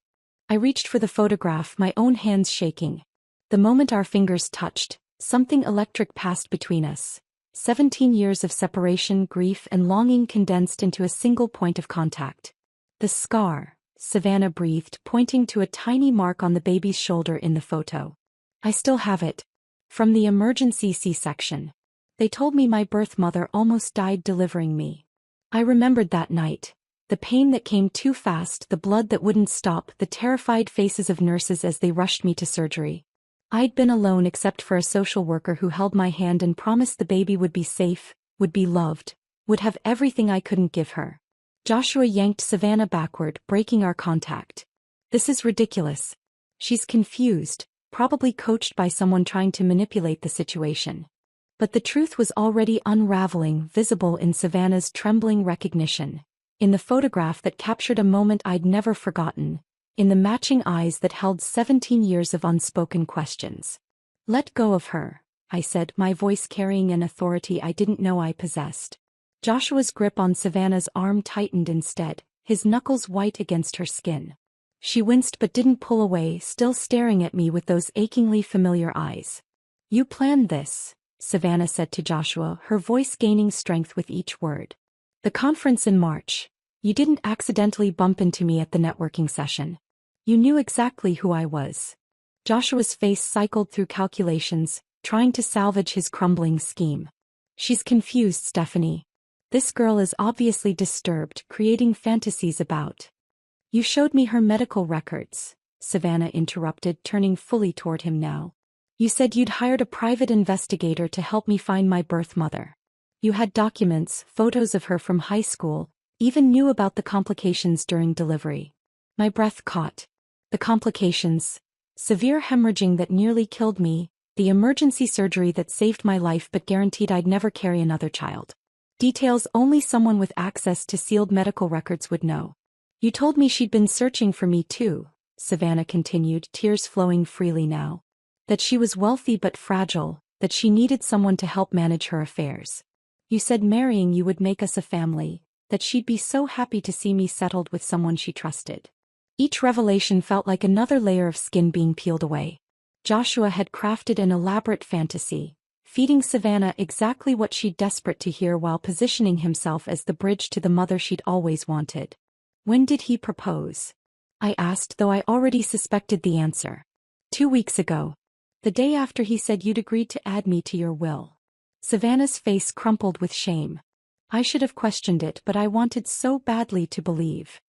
I reached for the photograph, my own hands shaking. The moment our fingers touched, something electric passed between us. 17 years of separation, grief, and longing condensed into a single point of contact. The scar," Savannah breathed, pointing to a tiny mark on the baby's shoulder in the photo. "I still have it. From the emergency C-section. They told me my birth mother almost died delivering me. I remembered that night. The pain that came too fast, the blood that wouldn't stop, the terrified faces of nurses as they rushed me to surgery. I'd been alone except for a social worker who held my hand and promised the baby would be safe, would be loved, would have everything I couldn't give her." Joshua yanked Savannah backward, breaking our contact. "This is ridiculous." She's confused, probably coached by someone trying to manipulate the situation. But the truth was already unraveling, visible in Savannah's trembling recognition. In the photograph that captured a moment I'd never forgotten. In the matching eyes that held 17 years of unspoken questions. "Let go of her," I said, my voice carrying an authority I didn't know I possessed. Joshua's grip on Savannah's arm tightened instead, his knuckles white against her skin. She winced but didn't pull away, still staring at me with those achingly familiar eyes. "You planned this," Savannah said to Joshua, her voice gaining strength with each word. "The conference in March. You didn't accidentally bump into me at the networking session. You knew exactly who I was." Joshua's face cycled through calculations, trying to salvage his crumbling scheme. "She's confused, Stephanie. This girl is obviously disturbed, creating fantasies about." "You showed me her medical records," Savannah interrupted, turning fully toward him now. "You said you'd hired a private investigator to help me find my birth mother. You had documents, photos of her from high school, even knew about the complications during delivery." My breath caught. The complications. Severe hemorrhaging that nearly killed me, the emergency surgery that saved my life but guaranteed I'd never carry another child. Details only someone with access to sealed medical records would know. "You told me she'd been searching for me too," Savannah continued, tears flowing freely now. "That she was wealthy but fragile, that she needed someone to help manage her affairs. You said marrying you would make us a family, that she'd be so happy to see me settled with someone she trusted." Each revelation felt like another layer of skin being peeled away. Joshua had crafted an elaborate fantasy, feeding Savannah exactly what she'd desperate to hear while positioning himself as the bridge to the mother she'd always wanted. "When did he propose?" I asked, though I already suspected the answer. 2 weeks ago. The day after he said you'd agreed to add me to your will." Savannah's face crumpled with shame. "I should have questioned it, but I wanted so badly to believe."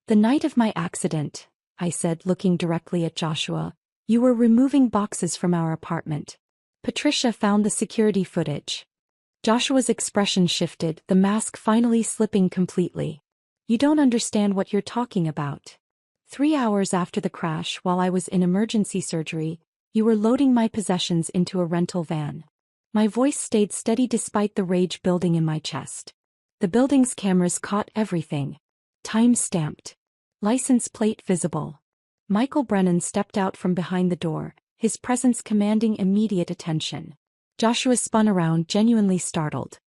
"The night of my accident," I said, looking directly at Joshua, "you were removing boxes from our apartment. Patricia found the security footage." Joshua's expression shifted, the mask finally slipping completely. "You don't understand what you're talking about. 3 hours after the crash, while I was in emergency surgery, you were loading my possessions into a rental van." My voice stayed steady despite the rage building in my chest. "The building's cameras caught everything. Time stamped. License plate visible." Michael Brennan stepped out from behind the door, his presence commanding immediate attention. Joshua spun around, genuinely startled.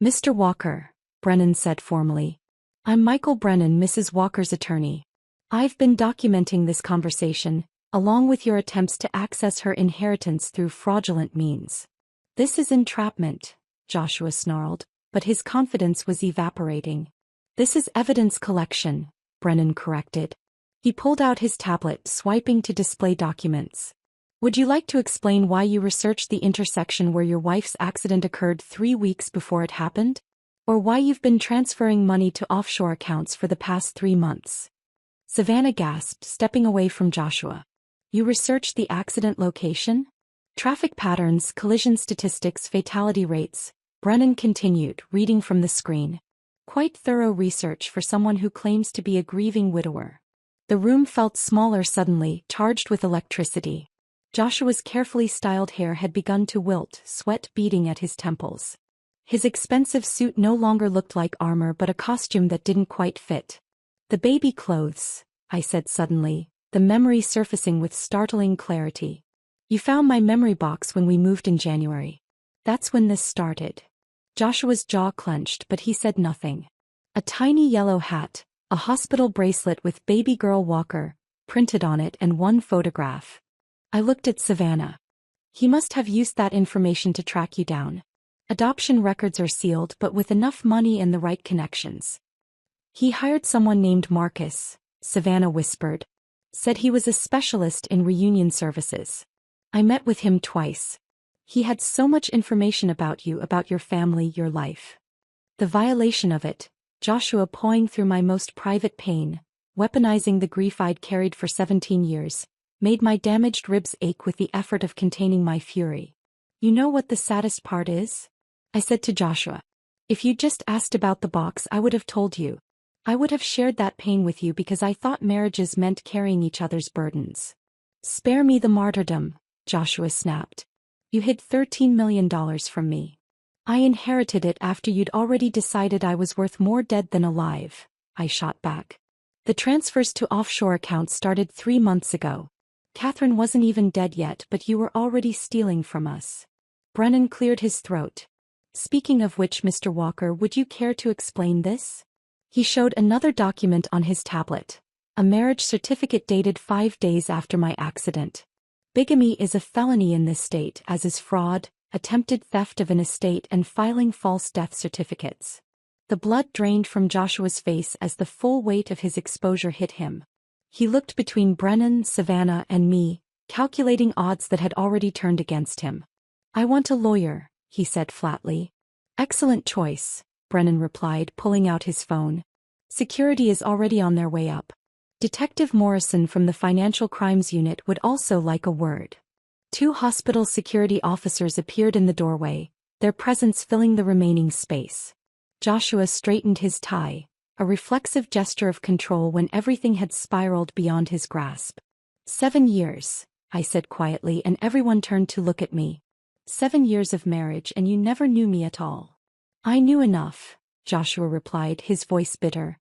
"Mr. Walker," Brennan said formally. "I'm Michael Brennan, Mrs. Walker's attorney. I've been documenting this conversation, along with your attempts to access her inheritance through fraudulent means." "This is entrapment," Joshua snarled, but his confidence was evaporating. "This is evidence collection," Brennan corrected. He pulled out his tablet, swiping to display documents. "Would you like to explain why you researched the intersection where your wife's accident occurred 3 weeks before it happened? Or why you've been transferring money to offshore accounts for the past 3 months?" Savannah gasped, stepping away from Joshua. "You researched the accident location?" Traffic patterns, collision statistics, fatality rates. Brennan continued, reading from the screen. Quite thorough research for someone who claims to be a grieving widower. The room felt smaller suddenly, charged with electricity. Joshua's carefully styled hair had begun to wilt, sweat beading at his temples. His expensive suit no longer looked like armor but a costume that didn't quite fit. The baby clothes, I said suddenly, the memory surfacing with startling clarity. You found my memory box when we moved in January. That's when this started. Joshua's jaw clenched but he said nothing. A tiny yellow hat, a hospital bracelet with baby girl Walker printed on it and one photograph. I looked at Savannah. He must have used that information to track you down. Adoption records are sealed but with enough money and the right connections. He hired someone named Marcus, Savannah whispered. Said he was a specialist in reunion services. I met with him twice. He had so much information about you, about your family, your life. The violation of it, Joshua pawing through my most private pain, weaponizing the grief I'd carried for 17 years, made my damaged ribs ache with the effort of containing my fury. You know what the saddest part is? I said to Joshua. If you'd just asked about the box, I would have told you. I would have shared that pain with you because I thought marriages meant carrying each other's burdens. Spare me the martyrdom, Joshua snapped. You hid $13 million from me. I inherited it after you'd already decided I was worth more dead than alive, I shot back. The transfers to offshore accounts started 3 months ago. Catherine wasn't even dead yet but you were already stealing from us. Brennan cleared his throat. Speaking of which, Mr. Walker, would you care to explain this? He showed another document on his tablet. A marriage certificate dated 5 days after my accident. Bigamy is a felony in this state, as is fraud, attempted theft of an estate and filing false death certificates. The blood drained from Joshua's face as the full weight of his exposure hit him. He looked between Brennan, Savannah, and me, calculating odds that had already turned against him. I want a lawyer, he said flatly. Excellent choice, Brennan replied, pulling out his phone. Security is already on their way up. Detective Morrison from the Financial Crimes Unit would also like a word. 2 hospital security officers appeared in the doorway, their presence filling the remaining space. Joshua straightened his tie, a reflexive gesture of control when everything had spiraled beyond his grasp. 7 years, I said quietly, and everyone turned to look at me. 7 years of marriage and you never knew me at all. I knew enough, Joshua replied, his voice bitter.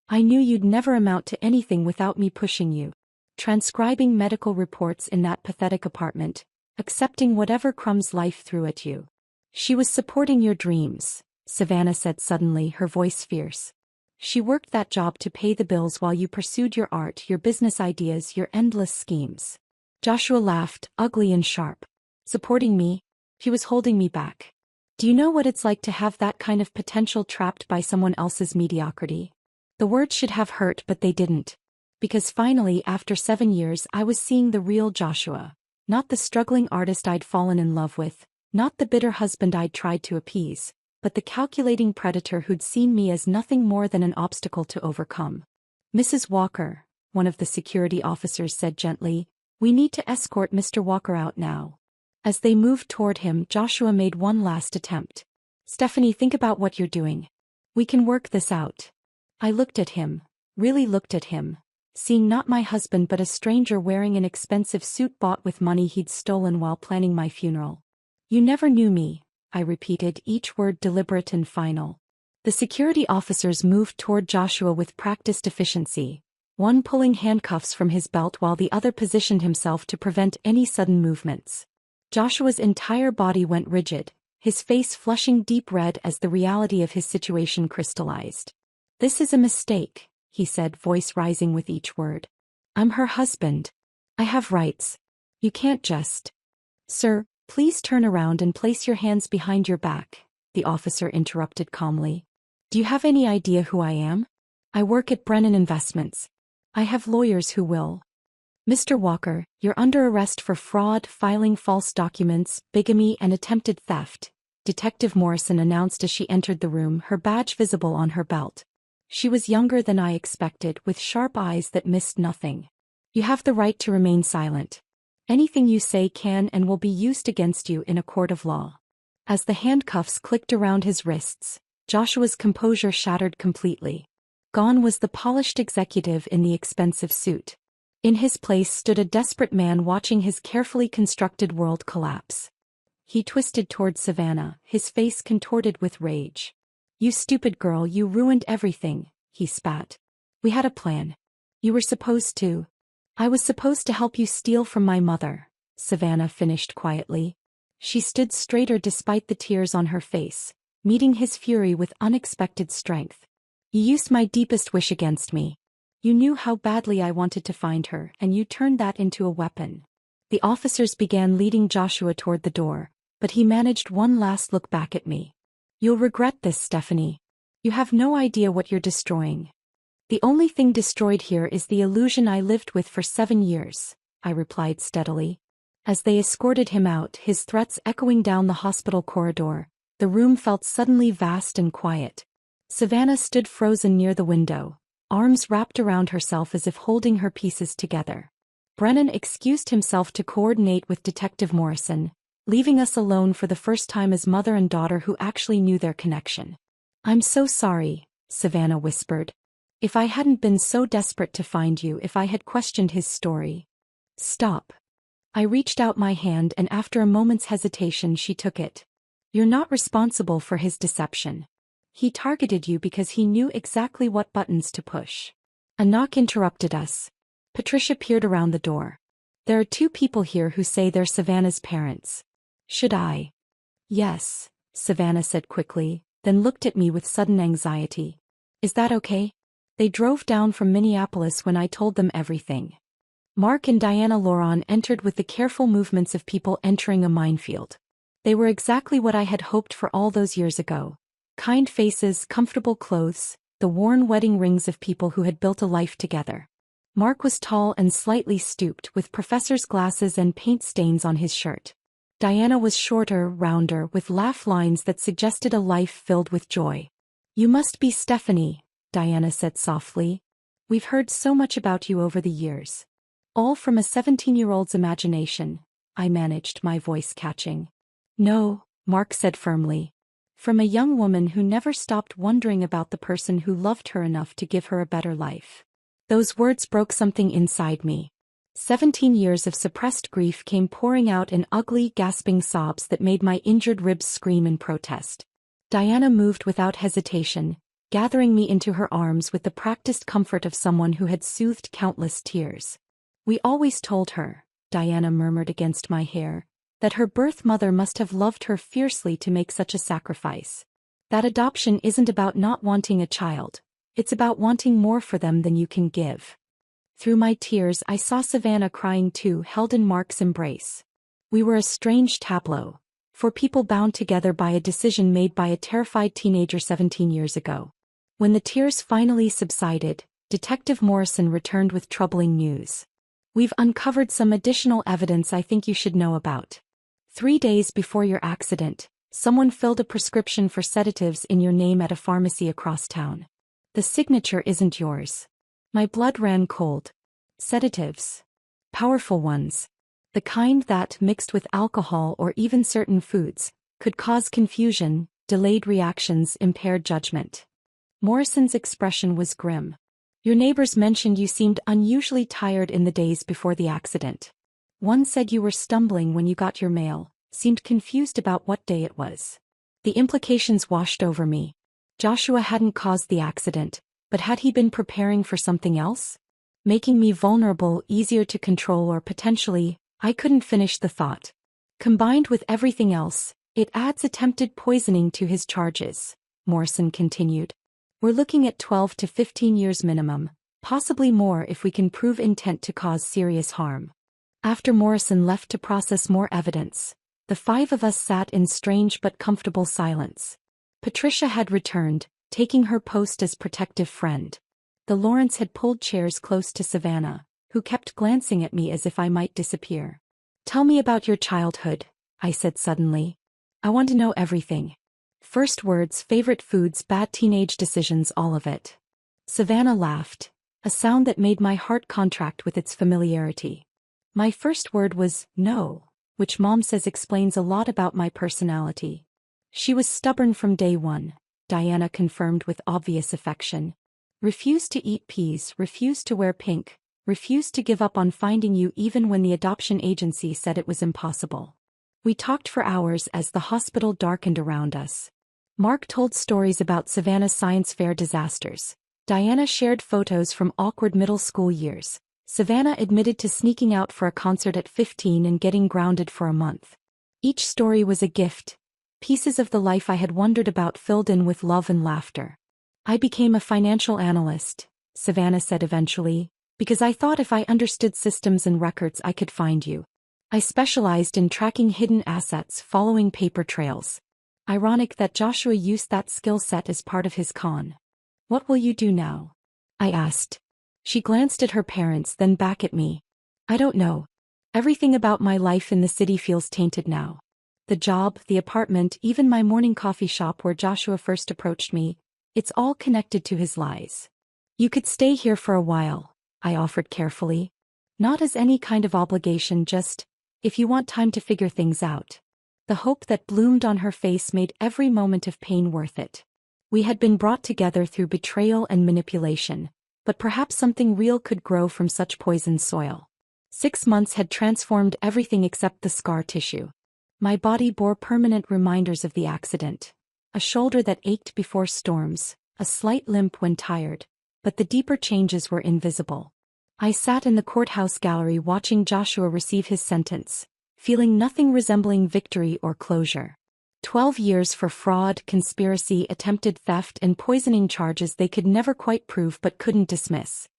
I knew you'd never amount to anything without me pushing you. Transcribing medical reports in that pathetic apartment, accepting whatever crumbs life threw at you. She was supporting your dreams, Savannah said suddenly, her voice fierce. She worked that job to pay the bills while you pursued your art, your business ideas, your endless schemes. Joshua laughed, ugly and sharp. Supporting me? She was holding me back. Do you know what it's like to have that kind of potential trapped by someone else's mediocrity? The words should have hurt but they didn't. Because finally, after 7 years, I was seeing the real Joshua. Not the struggling artist I'd fallen in love with, not the bitter husband I'd tried to appease, but the calculating predator who'd seen me as nothing more than an obstacle to overcome. Mrs. Walker, one of the security officers said gently, we need to escort Mr. Walker out now. As they moved toward him, Joshua made one last attempt. Stephanie, think about what you're doing. We can work this out. I looked at him, really looked at him, seeing not my husband but a stranger wearing an expensive suit bought with money he'd stolen while planning my funeral. You never knew me, I repeated, each word deliberate and final. The security officers moved toward Joshua with practiced efficiency, one pulling handcuffs from his belt while the other positioned himself to prevent any sudden movements. Joshua's entire body went rigid, his face flushing deep red as the reality of his situation crystallized. This is a mistake, he said, voice rising with each word. I'm her husband. I have rights. You can't just. Sir, please turn around and place your hands behind your back, the officer interrupted calmly. Do you have any idea who I am? I work at Brennan Investments. I have lawyers who will. Mr. Walker, you're under arrest for fraud, filing false documents, bigamy, and attempted theft, Detective Morrison announced as she entered the room, her badge visible on her belt. She was younger than I expected, with sharp eyes that missed nothing. You have the right to remain silent. Anything you say can and will be used against you in a court of law. As the handcuffs clicked around his wrists, Joshua's composure shattered completely. Gone was the polished executive in the expensive suit. In his place stood a desperate man watching his carefully constructed world collapse. He twisted toward Savannah, his face contorted with rage. "You stupid girl, you ruined everything," he spat. "We had a plan. You were supposed to." "I was supposed to help you steal from my mother," Savannah finished quietly. She stood straighter despite the tears on her face, meeting his fury with unexpected strength. "You used my deepest wish against me. You knew how badly I wanted to find her, and you turned that into a weapon." The officers began leading Joshua toward the door, but he managed one last look back at me. "You'll regret this, Stephanie. You have no idea what you're destroying." "The only thing destroyed here is the illusion I lived with for 7 years," I replied steadily. As they escorted him out, his threats echoing down the hospital corridor, the room felt suddenly vast and quiet. Savannah stood frozen near the window, arms wrapped around herself as if holding her pieces together. Brennan excused himself to coordinate with Detective Morrison, leaving us alone for the first time as mother and daughter who actually knew their connection. "I'm so sorry," Savannah whispered. "If I hadn't been so desperate to find you, if I had questioned his story." "Stop." I reached out my hand and after a moment's hesitation she took it. "You're not responsible for his deception. He targeted you because he knew exactly what buttons to push." A knock interrupted us. Patricia peered around the door. "There are 2 people here who say they're Savannah's parents. Should I?" "Yes," Savannah said quickly, then looked at me with sudden anxiety. "Is that okay?" They drove down from Minneapolis when I told them everything. Mark and Diana Lauron entered with the careful movements of people entering a minefield. They were exactly what I had hoped for all those years ago. Kind faces, comfortable clothes, the worn wedding rings of people who had built a life together. Mark was tall and slightly stooped, with professor's glasses and paint stains on his shirt. Diana was shorter, rounder, with laugh lines that suggested a life filled with joy. "You must be Stephanie," Diana said softly. "We've heard so much about you over the years." "All from a 17-year-old's imagination," I managed, my voice catching. "No," Mark said firmly. "From a young woman who never stopped wondering about the person who loved her enough to give her a better life." Those words broke something inside me. 17 years of suppressed grief came pouring out in ugly, gasping sobs that made my injured ribs scream in protest. Diana moved without hesitation, gathering me into her arms with the practiced comfort of someone who had soothed countless tears. "We always told her," Diana murmured against my hair, "that her birth mother must have loved her fiercely to make such a sacrifice. That adoption isn't about not wanting a child, it's about wanting more for them than you can give." Through my tears I saw Savannah crying too, held in Mark's embrace. We were a strange tableau, 4 people bound together by a decision made by a terrified teenager 17 years ago. When the tears finally subsided, Detective Morrison returned with troubling news. "We've uncovered some additional evidence I think you should know about. 3 days before your accident, someone filled a prescription for sedatives in your name at a pharmacy across town. The signature isn't yours." My blood ran cold. Sedatives. Powerful ones. The kind that, mixed with alcohol or even certain foods, could cause confusion, delayed reactions, impaired judgment. Morrison's expression was grim. "Your neighbors mentioned you seemed unusually tired in the days before the accident. One said you were stumbling when you got your mail, seemed confused about what day it was." The implications washed over me. Joshua hadn't caused the accident, but had he been preparing for something else? Making me vulnerable, easier to control, or potentially, I couldn't finish the thought. "Combined with everything else, it adds attempted poisoning to his charges," Morrison continued. "We're looking at 12 to 15 years minimum, possibly more if we can prove intent to cause serious harm." After Morrison left to process more evidence, the 5 of us sat in strange but comfortable silence. Patricia had returned, taking her post as protective friend. The Lawrence had pulled chairs close to Savannah, who kept glancing at me as if I might disappear. "Tell me about your childhood," I said suddenly. "I want to know everything. First words, favorite foods, bad teenage decisions, all of it." Savannah laughed, a sound that made my heart contract with its familiarity. My first word was, no, which Mom says explains a lot about my personality. She was stubborn from day one, Diana confirmed with obvious affection. Refused to eat peas, refused to wear pink, refused to give up on finding you even when the adoption agency said it was impossible. We talked for hours as the hospital darkened around us. Mark told stories about Savannah's science fair disasters. Diana shared photos from awkward middle school years. Savannah admitted to sneaking out for a concert at 15 and getting grounded for a month. Each story was a gift. Pieces of the life I had wondered about filled in with love and laughter. I became a financial analyst, Savannah said eventually, because I thought if I understood systems and records I could find you. I specialized in tracking hidden assets, following paper trails. Ironic that Joshua used that skill set as part of his con. What will you do now? I asked. She glanced at her parents, then back at me. I don't know. Everything about my life in the city feels tainted now. The job, the apartment, even my morning coffee shop where Joshua first approached me, it's all connected to his lies. You could stay here for a while, I offered carefully. Not as any kind of obligation, just, if you want time to figure things out. The hope that bloomed on her face made every moment of pain worth it. We had been brought together through betrayal and manipulation, but perhaps something real could grow from such poisoned soil. 6 months had transformed everything except the scar tissue. My body bore permanent reminders of the accident. A shoulder that ached before storms, a slight limp when tired, but the deeper changes were invisible. I sat in the courthouse gallery watching Joshua receive his sentence, feeling nothing resembling victory or closure. 12 years for fraud, conspiracy, attempted theft, and poisoning charges they could never quite prove but couldn't dismiss.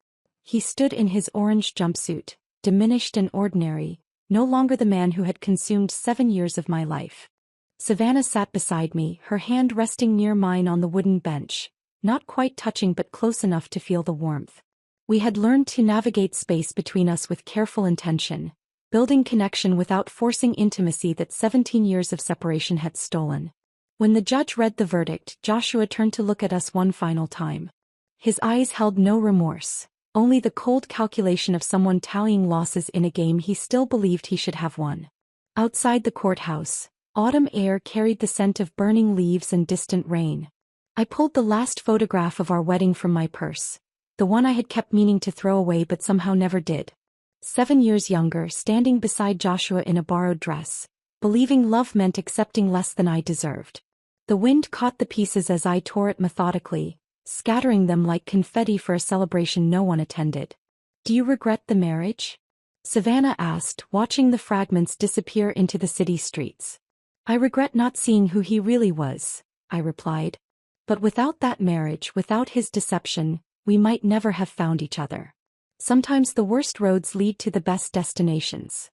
He stood in his orange jumpsuit, diminished and ordinary, no longer the man who had consumed 7 years of my life. Savannah sat beside me, her hand resting near mine on the wooden bench, not quite touching but close enough to feel the warmth. We had learned to navigate space between us with careful intention, building connection without forcing intimacy that 17 years of separation had stolen. When the judge read the verdict, Joshua turned to look at us one final time. His eyes held no remorse, only the cold calculation of someone tallying losses in a game he still believed he should have won. Outside the courthouse, autumn air carried the scent of burning leaves and distant rain. I pulled the last photograph of our wedding from my purse, the one I had kept meaning to throw away but somehow never did. 7 years younger, standing beside Joshua in a borrowed dress, believing love meant accepting less than I deserved. The wind caught the pieces as I tore it methodically, scattering them like confetti for a celebration no one attended. Do you regret the marriage? Savannah asked, watching the fragments disappear into the city streets. I regret not seeing who he really was, I replied. But without that marriage, without his deception, we might never have found each other. Sometimes the worst roads lead to the best destinations.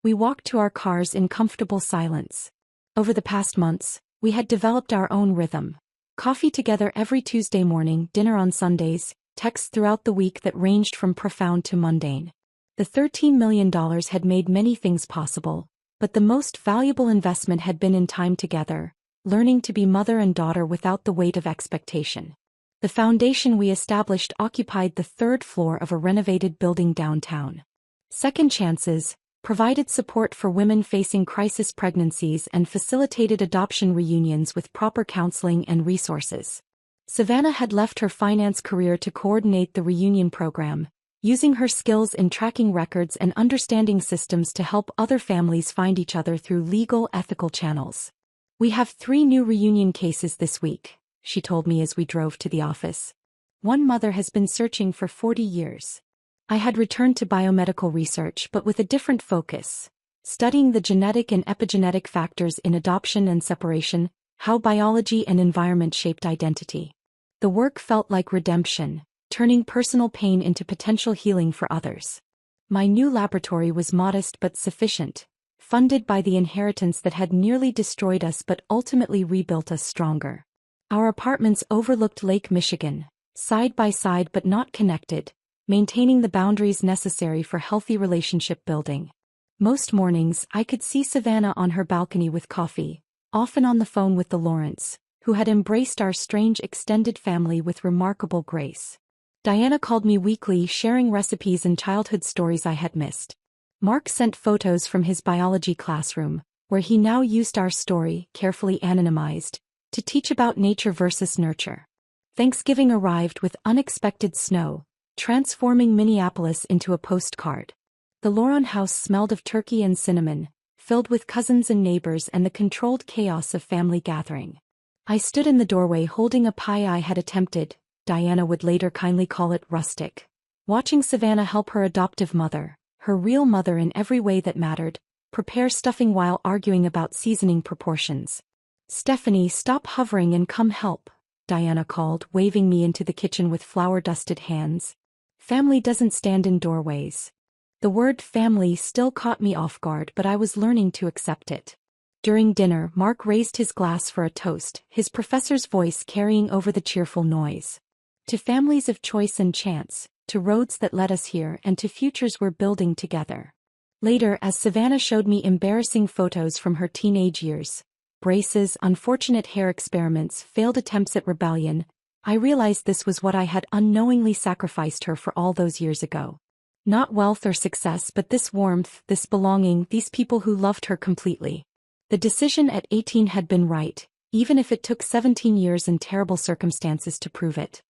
We walked to our cars in comfortable silence. Over the past months, we had developed our own rhythm. Coffee together every Tuesday morning, dinner on Sundays, texts throughout the week that ranged from profound to mundane. The $13 million had made many things possible, but the most valuable investment had been in time together, learning to be mother and daughter without the weight of expectation. The foundation we established occupied the 3rd floor of a renovated building downtown. Second chances provided support for women facing crisis pregnancies and facilitated adoption reunions with proper counseling and resources. Savannah had left her finance career to coordinate the reunion program, using her skills in tracking records and understanding systems to help other families find each other through legal, ethical channels. We have 3 new reunion cases this week, she told me as we drove to the office. One mother has been searching for 40 years. I had returned to biomedical research but with a different focus, studying the genetic and epigenetic factors in adoption and separation, how biology and environment shaped identity. The work felt like redemption, turning personal pain into potential healing for others. My new laboratory was modest but sufficient, funded by the inheritance that had nearly destroyed us but ultimately rebuilt us stronger. Our apartments overlooked Lake Michigan, side by side but not connected, maintaining the boundaries necessary for healthy relationship building. Most mornings, I could see Savannah on her balcony with coffee, often on the phone with the Lawrence, who had embraced our strange extended family with remarkable grace. Diana called me weekly, sharing recipes and childhood stories I had missed. Mark sent photos from his biology classroom, where he now used our story, carefully anonymized, to teach about nature versus nurture. Thanksgiving arrived with unexpected snow, transforming Minneapolis into a postcard. The Loron house smelled of turkey and cinnamon, filled with cousins and neighbors and the controlled chaos of family gathering. I stood in the doorway holding a pie I had attempted, Diana would later kindly call it rustic, watching Savannah help her adoptive mother, her real mother in every way that mattered, prepare stuffing while arguing about seasoning proportions. "Stephanie, stop hovering and come help," Diana called, waving me into the kitchen with flour-dusted hands. Family doesn't stand in doorways. The word family still caught me off guard, but I was learning to accept it. During dinner, Mark raised his glass for a toast, his professor's voice carrying over the cheerful noise. "To families of choice and chance, to roads that led us here, and to futures we're building together." Later, as Savannah showed me embarrassing photos from her teenage years, braces, unfortunate hair experiments, failed attempts at rebellion, I realized this was what I had unknowingly sacrificed her for all those years ago. Not wealth or success, but this warmth, this belonging, these people who loved her completely. The decision at 18 had been right, even if it took 17 years and terrible circumstances to prove it.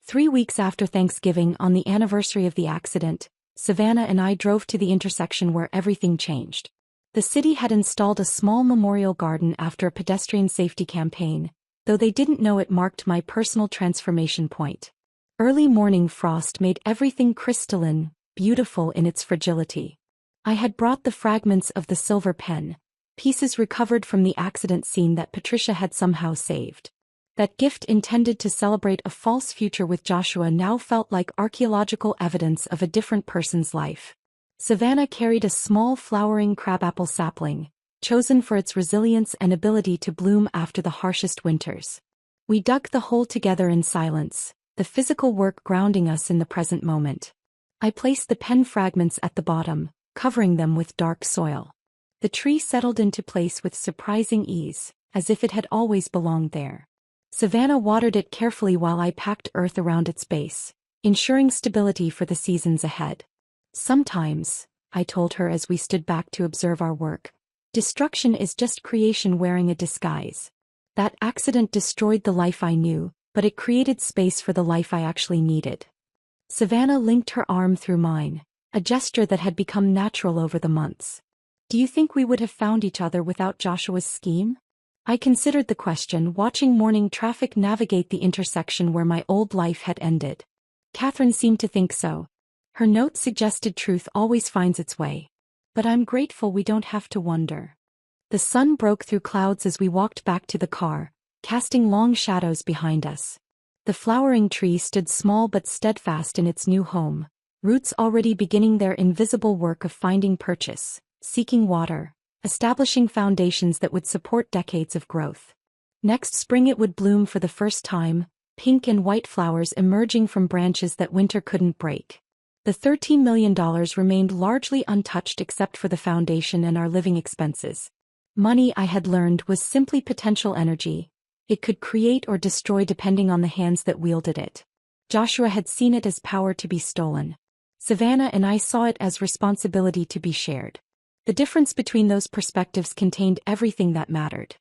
3 weeks after Thanksgiving, on the anniversary of the accident, Savannah and I drove to the intersection where everything changed. The city had installed a small memorial garden after a pedestrian safety campaign, though they didn't know it marked my personal transformation point. Early morning frost made everything crystalline, beautiful in its fragility. I had brought the fragments of the silver pen, pieces recovered from the accident scene that Patricia had somehow saved. That gift intended to celebrate a false future with Joshua now felt like archaeological evidence of a different person's life. Savannah carried a small flowering crabapple sapling, chosen for its resilience and ability to bloom after the harshest winters. We dug the hole together in silence, the physical work grounding us in the present moment. I placed the pen fragments at the bottom, covering them with dark soil. The tree settled into place with surprising ease, as if it had always belonged there. Savannah watered it carefully while I packed earth around its base, ensuring stability for the seasons ahead. "Sometimes," I told her as we stood back to observe our work, "destruction is just creation wearing a disguise. That accident destroyed the life I knew, but it created space for the life I actually needed." Savannah linked her arm through mine, a gesture that had become natural over the months. "Do you think we would have found each other without Joshua's scheme?" I considered the question, watching morning traffic navigate the intersection where my old life had ended. Catherine seemed to think so. Her note suggested truth always finds its way. But I'm grateful we don't have to wonder. The sun broke through clouds as we walked back to the car, casting long shadows behind us. The flowering tree stood small but steadfast in its new home, roots already beginning their invisible work of finding purchase, seeking water, establishing foundations that would support decades of growth. Next spring it would bloom for the first time, pink and white flowers emerging from branches that winter couldn't break. The $13 million remained largely untouched except for the foundation and our living expenses. Money, I had learned, was simply potential energy. It could create or destroy depending on the hands that wielded it. Joshua had seen it as power to be stolen. Savannah and I saw it as responsibility to be shared. The difference between those perspectives contained everything that mattered.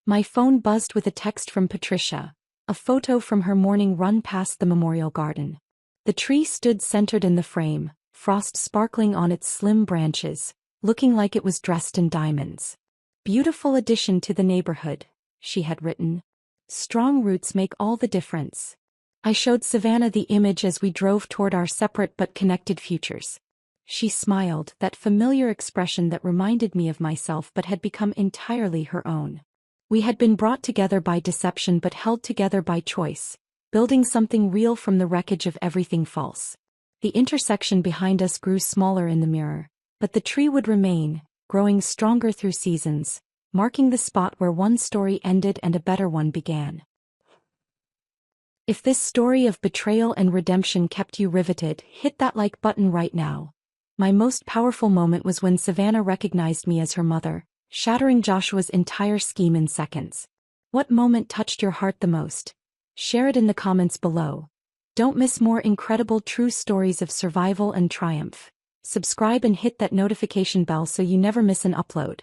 My phone buzzed with a text from Patricia, a photo from her morning run past the memorial garden. The tree stood centered in the frame, frost sparkling on its slim branches, looking like it was dressed in diamonds. "Beautiful addition to the neighborhood," she had written. "Strong roots make all the difference." I showed Savannah the image as we drove toward our separate but connected futures. She smiled, that familiar expression that reminded me of myself but had become entirely her own. We had been brought together by deception but held together by choice, building something real from the wreckage of everything false. The intersection behind us grew smaller in the mirror, but the tree would remain, growing stronger through seasons, marking the spot where one story ended and a better one began. If this story of betrayal and redemption kept you riveted, hit that like button right now. My most powerful moment was when Savannah recognized me as her mother, shattering Joshua's entire scheme in seconds. What moment touched your heart the most? Share it in the comments below. Don't miss more incredible true stories of survival and triumph. Subscribe and hit that notification bell so you never miss an upload.